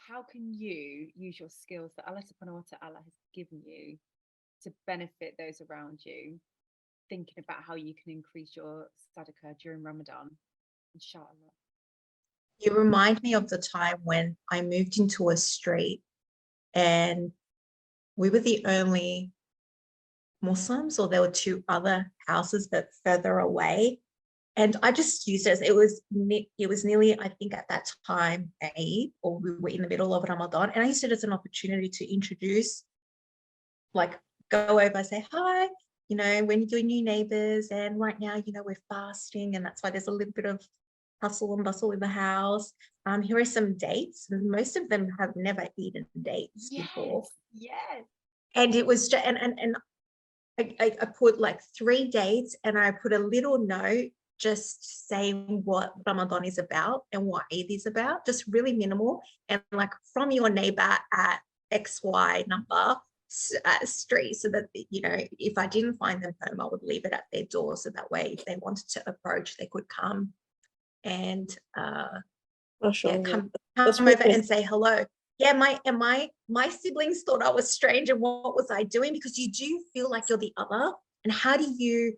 how can you use your skills that Allah subhanahu wa ta'ala has given you to benefit those around you, thinking about how you can increase your sadaqa during Ramadan, inshallah? You remind me of the time when I moved into a street and we were the only Muslims, or there were two other houses but further away. And I just used it as it was nearly, I think at that time, Eid, or we were in the middle of Ramadan. And I used it as an opportunity to introduce, like, go over, say, hi, when you're new neighbors, and right now, we're fasting, and that's why there's a little bit of hustle and bustle in the house. Here are some dates. And most of them have never eaten dates before. Yes. And it was just, and I put like 3 dates, and I put a little note just saying what Ramadan is about and what Eid is about, just really minimal. And like, from your neighbor at XY number street, so that, if I didn't find them home, I would leave it at their door. So that way, if they wanted to approach, they could come and come over and say hello. Yeah, my siblings thought I was strange, and what was I doing? Because you do feel like you're the other. And how do you,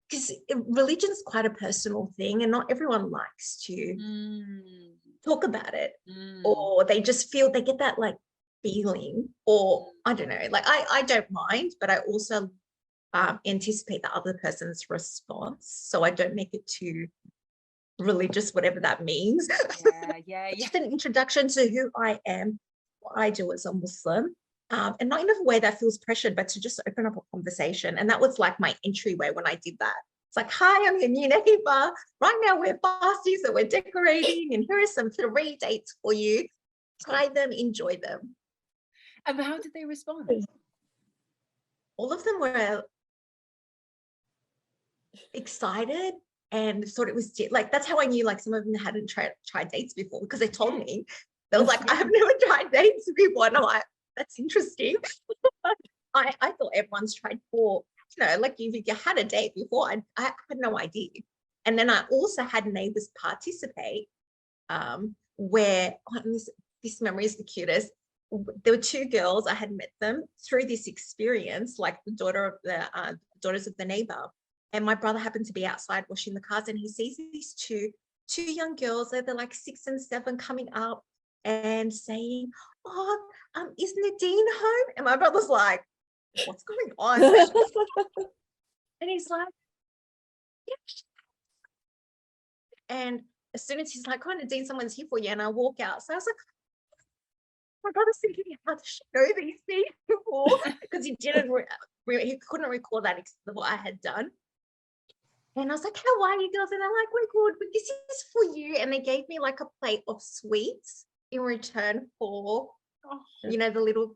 because religion is quite a personal thing, and not everyone likes to talk about it, or they just feel, they get that like feeling, or I don't know, like I don't mind, but I also anticipate the other person's response, so I don't make it too religious, whatever that means. Just an introduction to who I am, what I do as a Muslim, and not in a way that feels pressured, but to just open up a conversation. And that was like my entryway when I did that. It's like, hi, I'm your new neighbor. Right now we're fasting, so we're decorating, and here are some 3 dates for you. Try them, enjoy them. And how did they respond? All of them were excited and thought it was like, that's how I knew, like, some of them hadn't tried dates before, because they told me. They was like, I have never tried dates before. And I'm like, that's interesting. I thought everyone's tried for, like, if you had a date before, I had no idea. And then I also had neighbors participate, where this memory is the cutest. There were 2 girls, I had met them through this experience, like the daughters of the neighbor. And my brother happened to be outside washing the cars, and he sees these two young girls. They're like 6 and 7, coming up and saying, oh, is Nadine home? And my brother's like, what's going on? And he's like, yeah. And as soon as he's like, oh, Nadine, someone's here for you. And I walk out. So I was like, my brother's thinking, how does she know these people? Because he he couldn't recall that except what I had done. And I was like, how are you girls? And I'm like, we're good, but this is for you. And they gave me like a plate of sweets in return for, the little,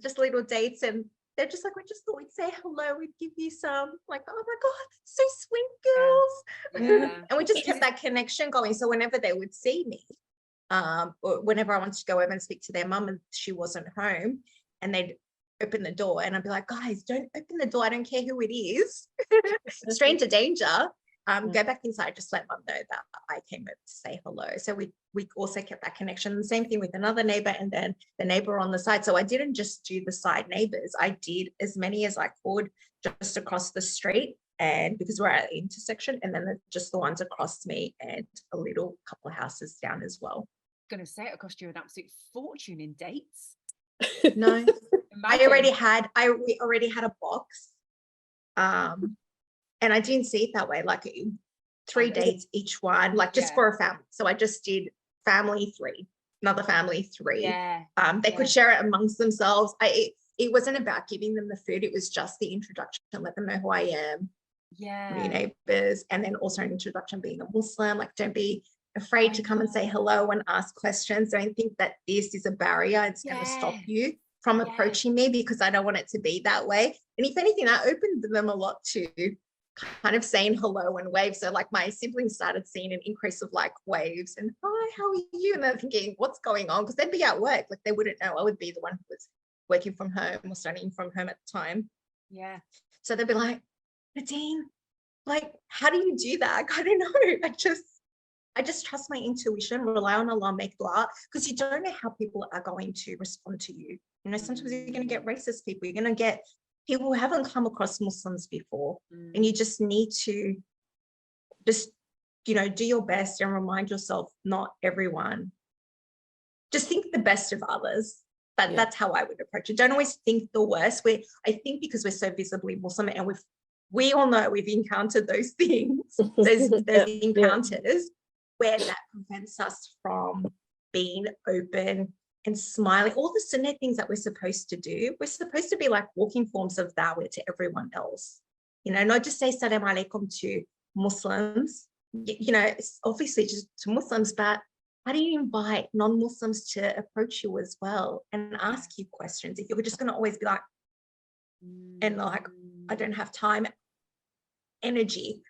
just little dates. And they're just like, we just thought we'd say hello, we'd give you some. Like, oh my God, so sweet, girls. And we just kept that connection going. So whenever they would see me, or whenever I wanted to go over and speak to their mum and she wasn't home, and they'd open the door, and I'd be like, guys, don't open the door, I don't care who it is. Stranger danger. Go back inside, just let mum know that I came over to say hello. So we also kept that connection. The same thing with another neighbor, and then the neighbor on the side. So I didn't just do the side neighbors, I did as many as I could just across the street, and because we're at the intersection, and then just the ones across me and a little couple of houses down as well. Going to say it cost you an absolute fortune in dates. No, we already had a box, and I didn't see it that way, like 3 dates each one, like just for a family. So I just did family 3, another family 3. They could share it amongst themselves. It wasn't about giving them the food, it was just the introduction, let them know who I am, new neighbors, and then also an introduction being a Muslim. Like, don't be afraid to come and say hello and ask questions. Don't think that this is a barrier, it's going to stop you from approaching me, because I don't want it to be that way. And if anything, that opened them a lot to kind of saying hello and waves. So like my siblings started seeing an increase of like waves and, hi, how are you? And they're thinking, what's going on? Because they'd be at work, like they wouldn't know. I would be the one who was working from home or studying from home at the time. So they'd be like, Nadine, like, how do you do that? I don't know. I just trust my intuition, rely on Allah, make dua, because you don't know how people are going to respond to you. You know, sometimes you're going to get racist people, you're going to get people who haven't come across Muslims before, and you just need to just, you know, do your best and remind yourself, not everyone. Just think the best of others. But that's how I would approach it. Don't always think the worst. I think because we're so visibly Muslim, and we all know we've encountered those things, those encounters where that prevents us from being open and smiling. All the sunnah things that we're supposed to do, we're supposed to be like walking forms of dawah to everyone else. You know, not just say salam alaikum to Muslims, you know, it's obviously just to Muslims, but how do you invite non-Muslims to approach you as well and ask you questions? If you're just going to always be like, and like, I don't have time, energy.